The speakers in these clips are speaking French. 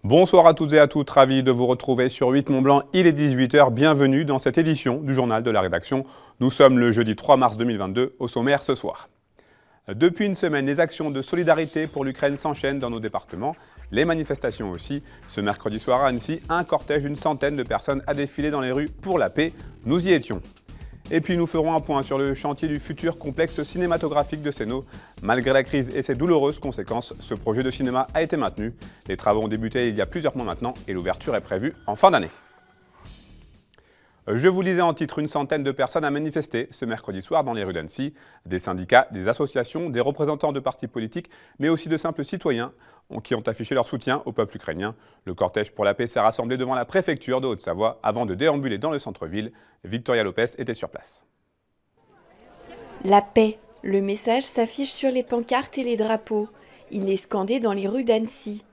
Bonsoir à toutes et à toutes, ravi de vous retrouver sur 8 Mont-Blanc, il est 18h, bienvenue dans cette édition du journal de la rédaction. Nous sommes le jeudi 3 mars 2022, au sommaire ce soir. Depuis une semaine, les actions de solidarité pour l'Ukraine s'enchaînent dans nos départements, les manifestations aussi. Ce mercredi soir à Annecy, un cortège d'une centaine de personnes a défilé dans les rues pour la paix, nous y étions. Et puis nous ferons un point sur le chantier du futur complexe cinématographique de Sénaux. Malgré la crise et ses douloureuses conséquences, ce projet de cinéma a été maintenu. Les travaux ont débuté il y a plusieurs mois maintenant et l'ouverture est prévue en fin d'année. Je vous lisais en titre, une centaine de personnes a manifesté ce mercredi soir dans les rues d'Annecy. Des syndicats, des associations, des représentants de partis politiques, mais aussi de simples citoyens qui ont affiché leur soutien au peuple ukrainien. Le cortège pour la paix s'est rassemblé devant la préfecture de Haute-Savoie avant de déambuler dans le centre-ville. Victoria Lopez était sur place. La paix, le message s'affiche sur les pancartes et les drapeaux. Il est scandé dans les rues d'Annecy.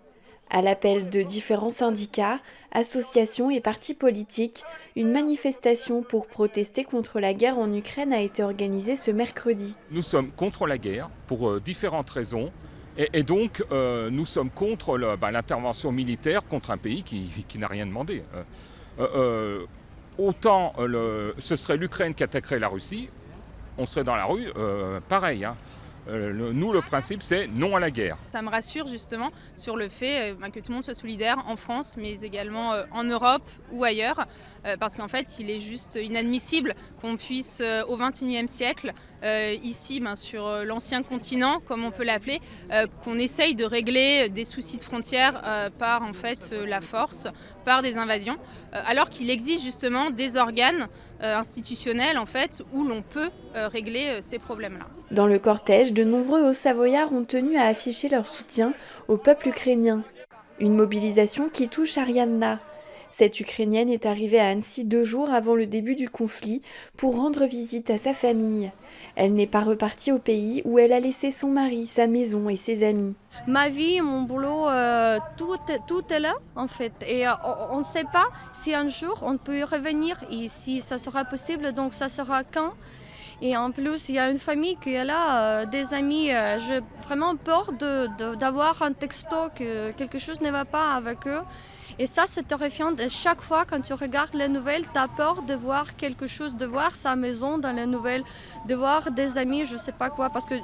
À l'appel de différents syndicats, associations et partis politiques, une manifestation pour protester contre la guerre en Ukraine a été organisée ce mercredi. Nous sommes contre la guerre pour différentes raisons et donc nous sommes contre l'intervention militaire contre un pays qui n'a rien demandé. Autant ce serait l'Ukraine qui attaquerait la Russie, on serait dans la rue, pareil. Nous, le principe, c'est non à la guerre. Ça me rassure justement sur le fait que tout le monde soit solidaire en France, mais également en Europe ou ailleurs, parce qu'en fait, il est juste inadmissible qu'on puisse, au XXIe siècle, ici, sur l'ancien continent, comme on peut l'appeler, qu'on essaye de régler des soucis de frontières par en fait la force, par des invasions, alors qu'il existe justement des organes institutionnels en fait où l'on peut régler ces problèmes-là. Dans le cortège, de nombreux Hauts-Savoyards ont tenu à afficher leur soutien au peuple ukrainien. Une mobilisation qui touche Arianna. Cette Ukrainienne est arrivée à Annecy 2 jours avant le début du conflit pour rendre visite à sa famille. Elle n'est pas repartie au pays où elle a laissé son mari, sa maison et ses amis. Ma vie, mon boulot, tout est là en fait. Et on ne sait pas si un jour on peut y revenir et si ça sera possible, donc ça sera quand. Et en plus, il y a une famille qui est là, des amis. J'ai vraiment peur d'avoir un texto que quelque chose ne va pas avec eux. Et ça, c'est terrifiant. Et chaque fois, quand tu regardes les nouvelles, tu as peur de voir quelque chose, de voir sa maison dans les nouvelles, de voir des amis, je ne sais pas quoi. Parce que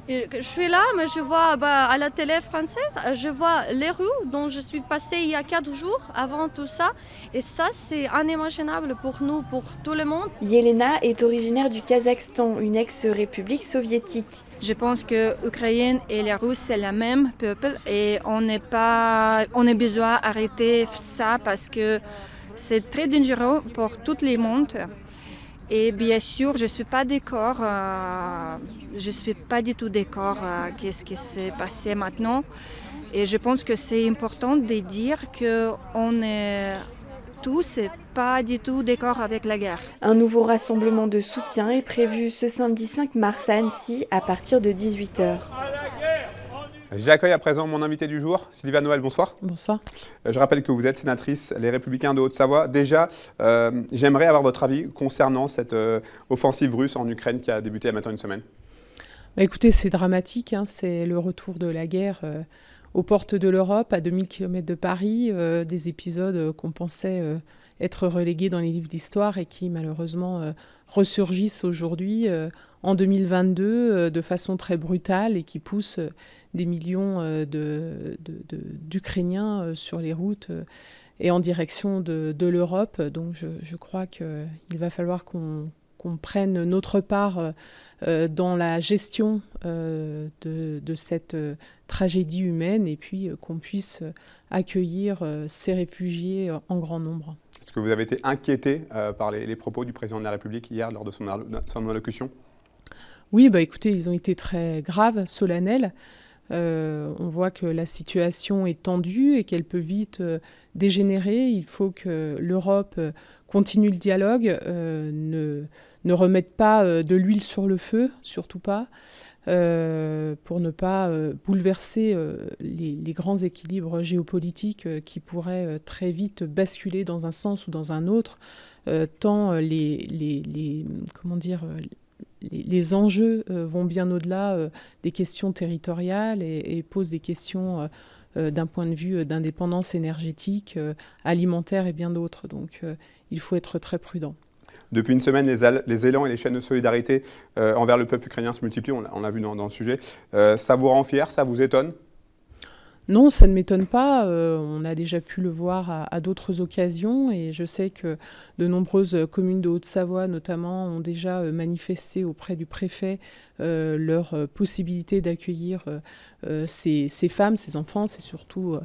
je suis là, mais je vois à la télé française, je vois les rues dont je suis passée il y a 4 jours avant tout ça. Et ça, c'est inimaginable pour nous, pour tout le monde. Yelena est originaire du Kazakhstan, une ex-république soviétique. Je pense que l'Ukraine et les Russes, c'est le même peuple et on a besoin d'arrêter ça parce que c'est très dangereux pour tout le monde. Et bien sûr, je ne suis pas d'accord, je suis pas du tout d'accord qu'est-ce qui s'est passé maintenant. Et je pense que c'est important de dire qu'on est tous pas du tout d'accord avec la guerre. Un nouveau rassemblement de soutien est prévu ce samedi 5 mars à Annecy à partir de 18h. J'accueille à présent mon invité du jour, Sylvia Noël, bonsoir. Bonsoir. Je rappelle que vous êtes sénatrice Les Républicains de Haute-Savoie. Déjà, j'aimerais avoir votre avis concernant cette offensive russe en Ukraine qui a débuté il y a maintenant une semaine. Écoutez, c'est dramatique, c'est le retour de la guerre aux portes de l'Europe, à 2000 km de Paris, des épisodes qu'on pensait être relégués dans les livres d'histoire et qui malheureusement ressurgissent aujourd'hui en 2022 de façon très brutale et qui poussent des millions d'Ukrainiens sur les routes et en direction de l'Europe. Donc je crois qu'il va falloir qu'on prenne notre part dans la gestion de cette tragédie humaine et puis qu'on puisse accueillir ces réfugiés en grand nombre. Est-ce que vous avez été inquiété par les propos du président de la République hier lors de son allocution ? Oui, écoutez, ils ont été très graves, solennels. On voit que la situation est tendue et qu'elle peut vite dégénérer. Il faut que l'Europe continue le dialogue, ne remette pas de l'huile sur le feu, surtout pas, pour ne pas bouleverser les grands équilibres géopolitiques qui pourraient très vite basculer dans un sens ou dans un autre, tant les enjeux vont bien au-delà des questions territoriales et posent des questions d'un point de vue d'indépendance énergétique, alimentaire et bien d'autres. Donc il faut être très prudent. Depuis une semaine, les élans et les chaînes de solidarité envers le peuple ukrainien se multiplient, on l'a vu dans le sujet. Ça vous rend fier, ça vous étonne ? Non, ça ne m'étonne pas. On a déjà pu le voir à d'autres occasions et je sais que de nombreuses communes de Haute-Savoie, notamment, ont déjà manifesté auprès du préfet leur possibilité d'accueillir ces femmes, ces enfants, c'est surtout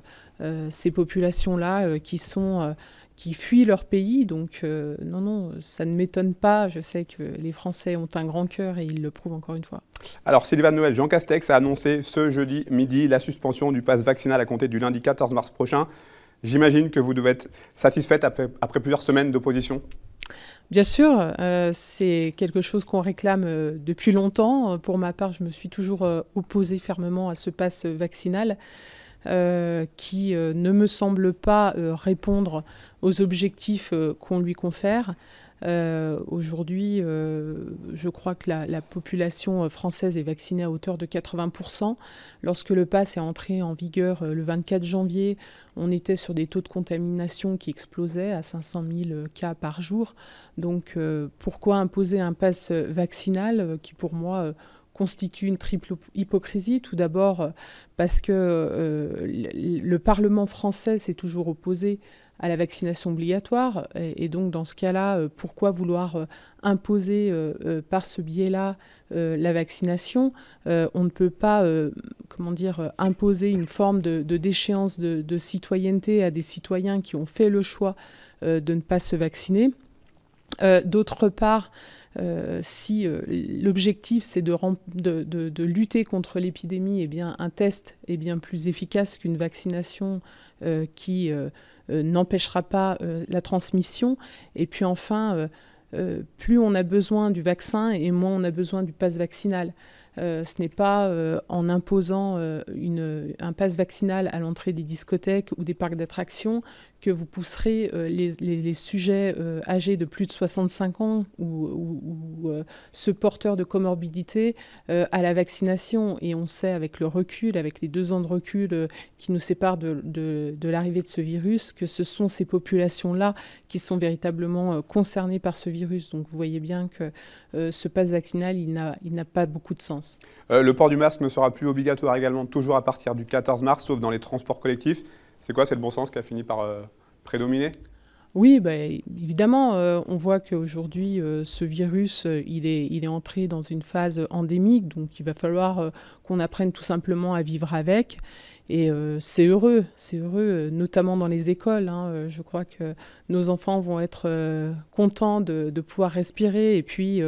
ces populations-là qui fuient leur pays. Donc non, ça ne m'étonne pas. Je sais que les Français ont un grand cœur et ils le prouvent encore une fois. Alors Sylvane Noël, Jean Castex a annoncé ce jeudi midi la suspension du pass vaccinal à compter du lundi 14 mars prochain. J'imagine que vous devez être satisfaite après plusieurs semaines d'opposition. Bien sûr, c'est quelque chose qu'on réclame depuis longtemps. Pour ma part, je me suis toujours opposée fermement à ce pass vaccinal. Qui ne me semble pas répondre aux objectifs qu'on lui confère. Aujourd'hui, je crois que la population française est vaccinée à hauteur de 80%. Lorsque le pass est entré en vigueur le 24 janvier, on était sur des taux de contamination qui explosaient à 500 000 cas par jour. Donc pourquoi imposer un pass vaccinal qui, pour moi, constitue une triple hypocrisie. Tout d'abord parce que le Parlement français s'est toujours opposé à la vaccination obligatoire. Et donc, dans ce cas-là, pourquoi vouloir imposer par ce biais-là la vaccination ? On ne peut pas imposer une forme de déchéance de citoyenneté à des citoyens qui ont fait le choix de ne pas se vacciner. D'autre part, si l'objectif c'est de lutter contre l'épidémie, eh bien, un test est bien plus efficace qu'une vaccination qui n'empêchera pas la transmission. Et puis enfin, plus on a besoin du vaccin et moins on a besoin du pass vaccinal. Ce n'est pas en imposant un pass vaccinal à l'entrée des discothèques ou des parcs d'attractions que vous pousserez les sujets âgés de plus de 65 ans ou ceux porteurs de comorbidité à la vaccination. Et on sait avec le recul, avec les 2 ans de recul qui nous séparent de l'arrivée de ce virus, que ce sont ces populations-là qui sont véritablement concernées par ce virus. Donc vous voyez bien que ce pass vaccinal, il n'a pas beaucoup de sens. Le port du masque ne sera plus obligatoire également toujours à partir du 14 mars, sauf dans les transports collectifs. C'est quoi, c'est le bon sens qui a fini par prédominer ? Oui, évidemment, on voit qu'aujourd'hui, ce virus, il est entré dans une phase endémique, donc il va falloir qu'on apprenne tout simplement à vivre avec. Et c'est heureux, notamment dans les écoles. Je crois que nos enfants vont être contents de pouvoir respirer. Et puis,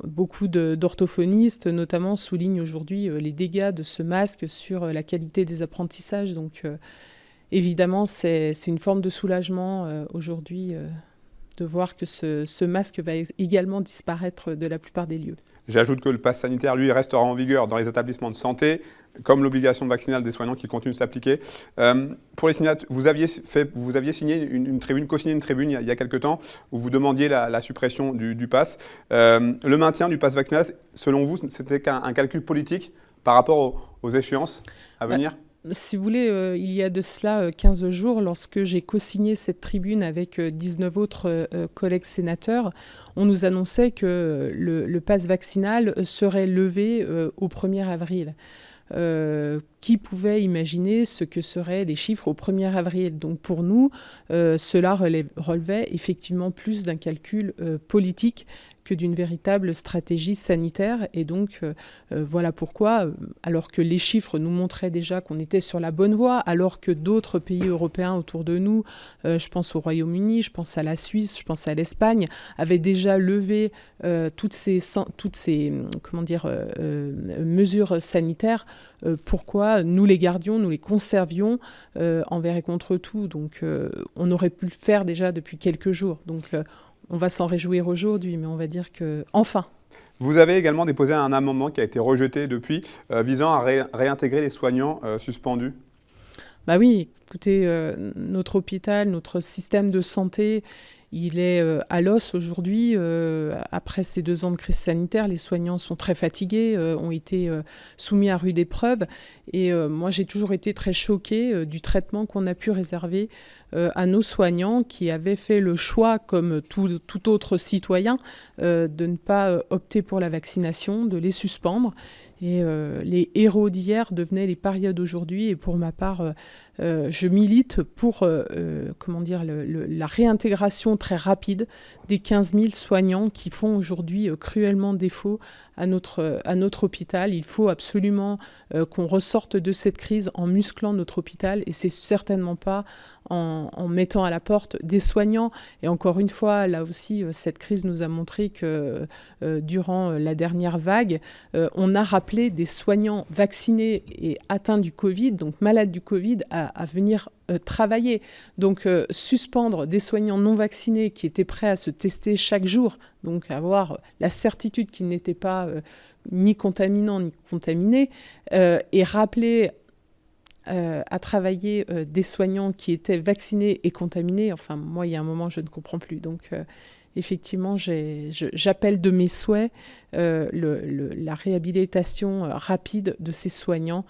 beaucoup d'orthophonistes, notamment, soulignent aujourd'hui les dégâts de ce masque sur la qualité des apprentissages. Donc, évidemment, c'est une forme de soulagement aujourd'hui de voir que ce masque va également disparaître de la plupart des lieux. J'ajoute que le pass sanitaire, lui, restera en vigueur dans les établissements de santé, comme l'obligation vaccinale des soignants qui continue de s'appliquer. Pour les signatures, vous aviez signé co-signé une tribune il y a quelques temps où vous demandiez la suppression du pass. Le maintien du pass vaccinal, selon vous, c'était qu'un calcul politique par rapport aux échéances à venir ? Si vous voulez, il y a de cela 15 jours, lorsque j'ai co-signé cette tribune avec 19 autres collègues sénateurs, on nous annonçait que le pass vaccinal serait levé au 1er avril. Qui pouvait imaginer ce que seraient les chiffres au 1er avril ? Donc pour nous, cela relevait effectivement plus d'un calcul politique que d'une véritable stratégie sanitaire. Et donc, voilà pourquoi, alors que les chiffres nous montraient déjà qu'on était sur la bonne voie, alors que d'autres pays européens autour de nous, je pense au Royaume-Uni, je pense à la Suisse, je pense à l'Espagne, avaient déjà levé toutes ces mesures sanitaires, pourquoi nous les gardions, nous les conservions envers et contre tout. Donc, on aurait pu le faire déjà depuis quelques jours. Donc, on va s'en réjouir aujourd'hui, mais on va dire que enfin. Vous avez également déposé un amendement qui a été rejeté depuis, visant à réintégrer les soignants suspendus. Bah oui, écoutez, notre hôpital, notre système de santé il est à l'os aujourd'hui. Après ces 2 ans de crise sanitaire, les soignants sont très fatigués, ont été soumis à rude épreuve. Et moi, j'ai toujours été très choquée du traitement qu'on a pu réserver à nos soignants qui avaient fait le choix, comme tout autre citoyen, de ne pas opter pour la vaccination, de les suspendre. Et les héros d'hier devenaient les parias d'aujourd'hui. Et pour ma part, je milite pour la réintégration très rapide des 15 000 soignants qui font aujourd'hui cruellement défaut à notre hôpital. Il faut absolument qu'on ressorte de cette crise en musclant notre hôpital, et c'est certainement pas en mettant à la porte des soignants. Et encore une fois, là aussi, cette crise nous a montré que durant la dernière vague, on a rappelé des soignants vaccinés et atteints du Covid, donc malades du Covid, à venir travailler. Donc suspendre des soignants non vaccinés qui étaient prêts à se tester chaque jour, donc avoir la certitude qu'ils n'étaient pas ni contaminants ni contaminés, et rappeler à travailler des soignants qui étaient vaccinés et contaminés. Enfin, moi, il y a un moment, je ne comprends plus. Donc, effectivement, j'appelle de mes souhaits la réhabilitation rapide de ces soignants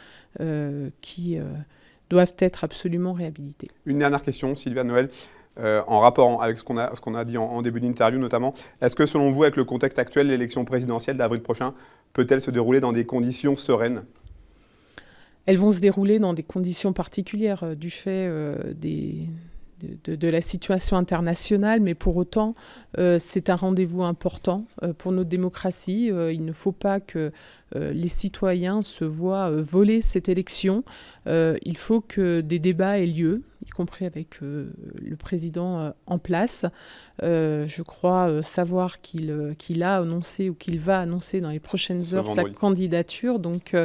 qui doivent être absolument réhabilités. Une dernière question, Sylvia Noël. En rapport avec ce qu'on a dit en début d'interview notamment, est-ce que selon vous, avec le contexte actuel, l'élection présidentielle d'avril prochain peut-elle se dérouler dans des conditions sereines ? Elles vont se dérouler dans des conditions particulières du fait de la situation internationale, mais pour autant, c'est un rendez-vous important pour notre démocratie. Il ne faut pas que les citoyens se voient voler cette élection. Il faut que des débats aient lieu, y compris avec le président en place. Je crois savoir qu'il a annoncé ou qu'il va annoncer dans les prochaines heures sa candidature. Donc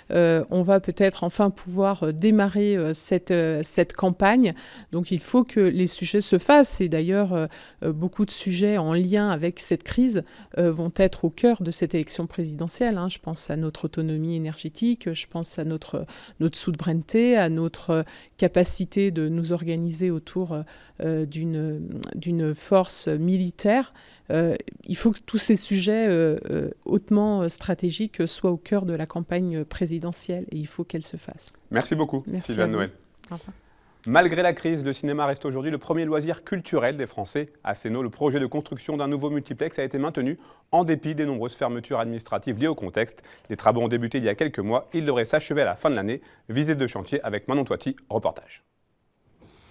on va peut-être enfin pouvoir démarrer cette campagne. Donc il faut que les sujets se fassent. Et d'ailleurs, beaucoup de sujets en lien avec cette crise vont être au cœur de cette élection présidentielle. Je pense à notre autonomie énergétique, je pense à notre souveraineté, à notre capacité de nous organiser autour d'une force militaire. Il faut que tous ces sujets hautement stratégiques soient au cœur de la campagne présidentielle, et il faut qu'elle se fasse. Merci beaucoup, Sylvia Noël. Au revoir. Malgré la crise, le cinéma reste aujourd'hui le premier loisir culturel des Français. À Sénaux, le projet de construction d'un nouveau multiplex a été maintenu en dépit des nombreuses fermetures administratives liées au contexte. Les travaux ont débuté il y a quelques mois. Ils devraient s'achever à la fin de l'année. Visite de chantier avec Manon Toiti, reportage.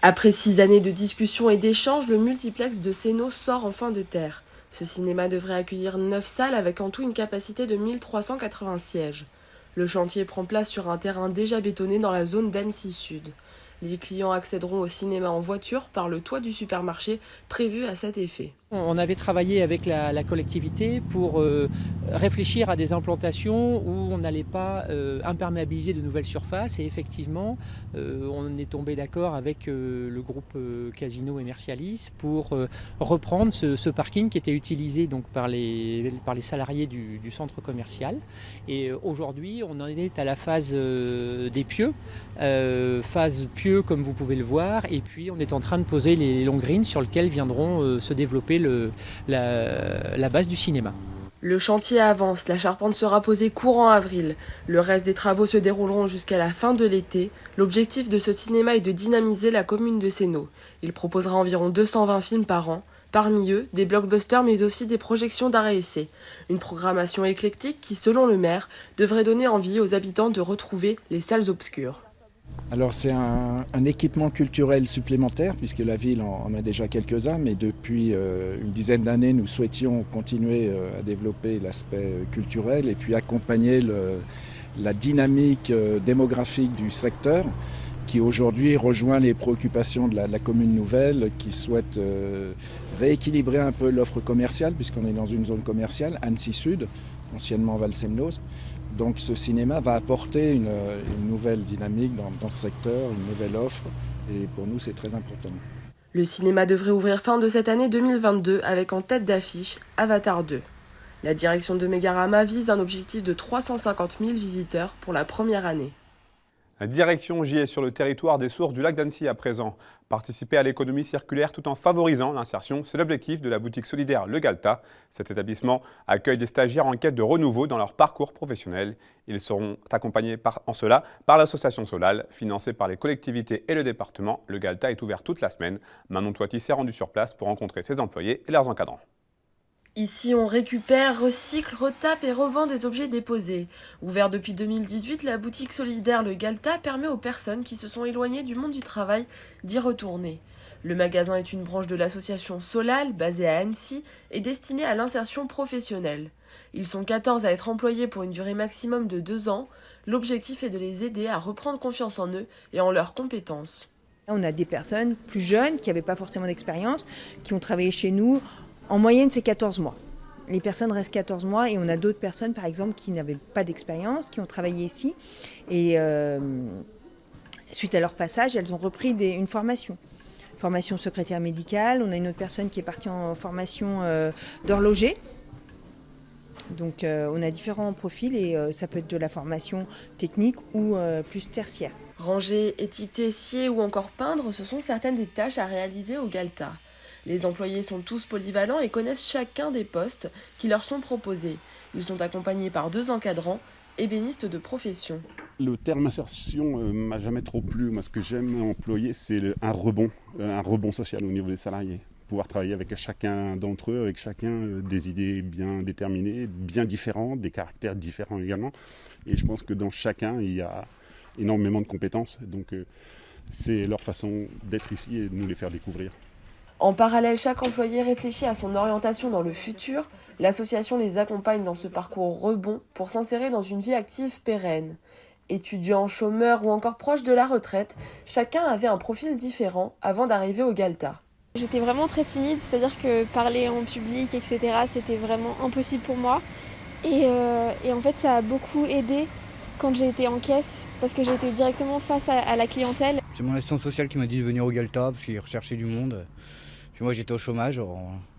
Après 6 années de discussions et d'échanges, le multiplex de Sénaux sort enfin de terre. Ce cinéma devrait accueillir 9 salles avec en tout une capacité de 1380 sièges. Le chantier prend place sur un terrain déjà bétonné dans la zone d'Annecy Sud. Les clients accéderont au cinéma en voiture par le toit du supermarché prévu à cet effet. On avait travaillé avec la collectivité pour réfléchir à des implantations où on n'allait pas imperméabiliser de nouvelles surfaces. Et effectivement, on est tombé d'accord avec le groupe Casino et Mercialis pour reprendre ce parking qui était utilisé donc, par les salariés du centre commercial. Et aujourd'hui, on en est à la phase des pieux, phase pieux comme vous pouvez le voir. Et puis, on est en train de poser les long greens sur lesquels viendront se développer la base du cinéma. Le chantier avance, la charpente sera posée courant avril. Le reste des travaux se dérouleront jusqu'à la fin de l'été. L'objectif de ce cinéma est de dynamiser la commune de Sénaux. Il proposera environ 220 films par an. Parmi eux, des blockbusters mais aussi des projections d'arrêt-essai. Une programmation éclectique qui, selon le maire, devrait donner envie aux habitants de retrouver les salles obscures. Alors c'est un équipement culturel supplémentaire puisque la ville en a déjà quelques-uns, mais depuis une dizaine d'années nous souhaitions continuer à développer l'aspect culturel et puis accompagner la dynamique démographique du secteur qui aujourd'hui rejoint les préoccupations de la commune nouvelle qui souhaite rééquilibrer un peu l'offre commerciale puisqu'on est dans une zone commerciale, Annecy Sud, anciennement Val-Semnoz. Donc ce cinéma va apporter une nouvelle dynamique dans ce secteur, une nouvelle offre, et pour nous c'est très important. Le cinéma devrait ouvrir fin de cette année 2022 avec en tête d'affiche Avatar 2. La direction de Mégarama vise un objectif de 350 000 visiteurs pour la première année. Direction j'y est sur le territoire des sources du lac d'Annecy à présent. Participer à l'économie circulaire tout en favorisant l'insertion, c'est l'objectif de la boutique solidaire Le Galta. Cet établissement accueille des stagiaires en quête de renouveau dans leur parcours professionnel. Ils seront accompagnés en cela par l'association Solal, financée par les collectivités et le département. Le Galta est ouvert toute la semaine. Manon Toiti s'est rendue sur place pour rencontrer ses employés et leurs encadrants. Ici, on récupère, recycle, retape et revend des objets déposés. Ouvert depuis 2018, la boutique solidaire Le Galta permet aux personnes qui se sont éloignées du monde du travail d'y retourner. Le magasin est une branche de l'association Solal, basée à Annecy, et destinée à l'insertion professionnelle. Ils sont 14 à être employés pour une durée maximum de 2 ans. L'objectif est de les aider à reprendre confiance en eux et en leurs compétences. On a des personnes plus jeunes qui n'avaient pas forcément d'expérience, qui ont travaillé chez nous. En moyenne, c'est 14 mois. Les personnes restent 14 mois et on a d'autres personnes, par exemple, qui n'avaient pas d'expérience, qui ont travaillé ici. Et suite à leur passage, elles ont repris une formation. Formation secrétaire médicale. On a une autre personne qui est partie en formation d'horloger. Donc on a différents profils et ça peut être de la formation technique ou plus tertiaire. Ranger, étiqueter, scier ou encore peindre, ce sont certaines des tâches à réaliser au Galta. Les employés sont tous polyvalents et connaissent chacun des postes qui leur sont proposés. Ils sont accompagnés par 2 encadrants, ébénistes de profession. Le terme insertion m'a jamais trop plu. Moi, ce que j'aime employer, c'est un rebond social au niveau des salariés. Pouvoir travailler avec chacun d'entre eux, avec chacun des idées bien déterminées, bien différentes, des caractères différents également. Et je pense que dans chacun, il y a énormément de compétences. Donc c'est leur façon d'être ici et de nous les faire découvrir. En parallèle, chaque employé réfléchit à son orientation dans le futur. L'association les accompagne dans ce parcours rebond pour s'insérer dans une vie active pérenne. Étudiants, chômeurs ou encore proches de la retraite, chacun avait un profil différent avant d'arriver au Galta. J'étais vraiment très timide, c'est-à-dire que parler en public, etc., c'était vraiment impossible pour moi. Et en fait, ça a beaucoup aidé quand j'ai été en caisse, parce que j'étais directement face à la clientèle. C'est mon assistante sociale qui m'a dit de venir au Galta, parce qu'il recherchait du monde. Puis moi, j'étais au chômage, je ne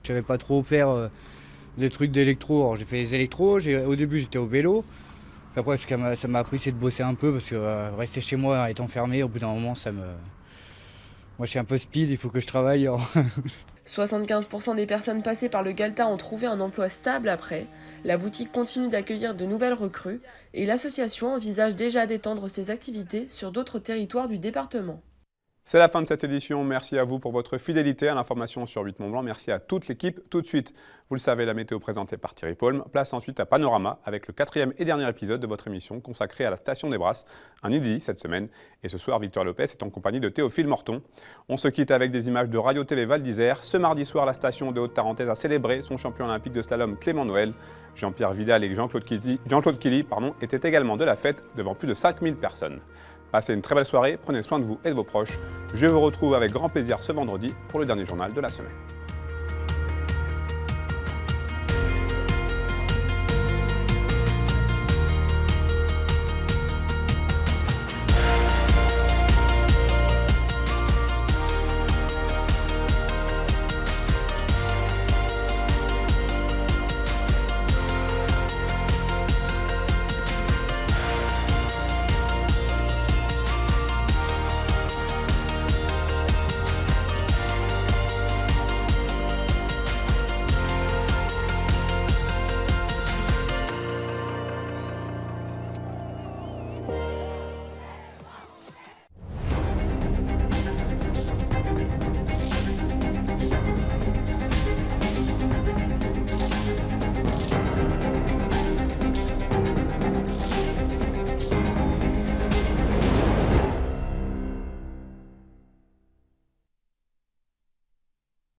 savais pas trop faire des trucs d'électro. Alors j'ai fait les électros, au début j'étais au vélo. Puis après, ce que ça m'a appris, c'est de bosser un peu, parce que rester chez moi, être enfermé, au bout d'un moment, moi, je suis un peu speed, il faut que je travaille. 75% des personnes passées par le Galta ont trouvé un emploi stable après. La boutique continue d'accueillir de nouvelles recrues et l'association envisage déjà d'étendre ses activités sur d'autres territoires du département. C'est la fin de cette édition. Merci à vous pour votre fidélité à l'information sur 8 Mont-Blanc. Merci à toute l'équipe. Tout de suite, vous le savez, la météo présentée par Thierry Paulme. Place ensuite à Panorama avec le 4e et dernier épisode de votre émission consacrée à la station des Brasses. Un inédit cette semaine. Et ce soir, Victor Lopez est en compagnie de Théophile Morton. On se quitte avec des images de Radio-TV Val d'Isère. Ce mardi soir, la station de Haute-Tarentaise a célébré son champion olympique de slalom Clément Noël. Jean-Pierre Vidal et Jean-Claude Killy étaient également de la fête devant plus de 5000 personnes. Passez une très belle soirée, prenez soin de vous et de vos proches. Je vous retrouve avec grand plaisir ce vendredi pour le dernier journal de la semaine.